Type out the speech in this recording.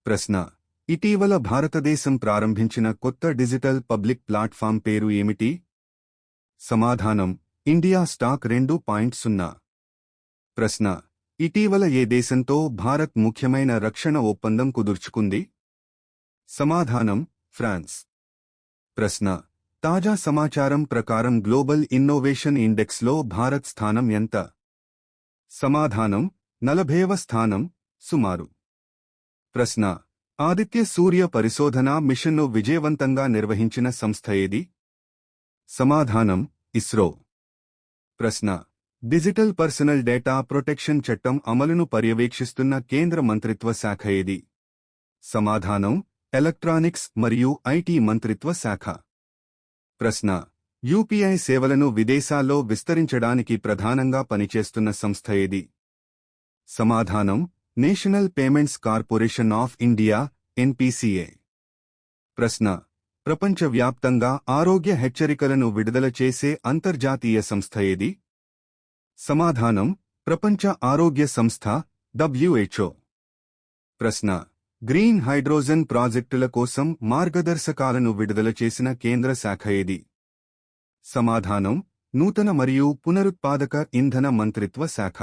ప్రశ్న: ఇటీవల భారతదేశం ప్రారంభించిన కొత్త డిజిటల్ పబ్లిక్ ప్లాట్ఫామ్ పేరు ఏమిటి? సమాధానం: ఇండియా స్టాక్ 2.0. ప్రశ్న: ఇటీవల ఏ దేశంతో భారత్ ముఖ్యమైన రక్షణ ఒప్పందం కుదుర్చుకుంది? సమాధానం: ఫ్రాన్స్. ప్రశ్న: తాజా సమాచారం ప్రకారం గ్లోబల్ ఇన్నోవేషన్ ఇండెక్స్లో భారత్ స్థానం ఎంత? సమాధానం: 40వ స్థానం సుమారు. ప్రశ్న: ఆదిత్య సూర్య పరిశోధన మిషన్ను విజయవంతంగా నిర్వహించిన సంస్థ ఏది? సమాధానం: ఇస్రో. ప్రశ్న: డిజిటల్ పర్సనల్ డేటా ప్రొటెక్షన్ చట్టం అమలును పర్యవేక్షిస్తున్న కేంద్ర మంత్రిత్వ శాఖ ఏది? సమాధానం: ఎలక్ట్రానిక్స్ మరియు ఐటీ మంత్రిత్వ శాఖ. ప్రశ్న: యూపీఐ సేవలను విదేశాల్లో విస్తరించడానికి ప్రధానంగా పనిచేస్తున్న సంస్థ ఏది? సమాధానం: national payments corporation of India NPCA. ప్రశ్న: ప్రపంచవ్యాప్తంగా ఆరోగ్య హెచ్చరికలను విడుదల చేసే అంతర్జాతీయ సంస్థ ఏది? సమాధానం: ప్రపంచ ఆరోగ్య సంస్థ WHO. ప్రశ్న: గ్రీన్ హైడ్రోజన్ ప్రాజెక్టుల కోసం మార్గదర్శకాలను విడుదల చేసిన కేంద్ర శాఖ ఏది? సమాధానం: నూతన మరియు పునరుత్పాదక ఇంధన మంత్రిత్వ శాఖ.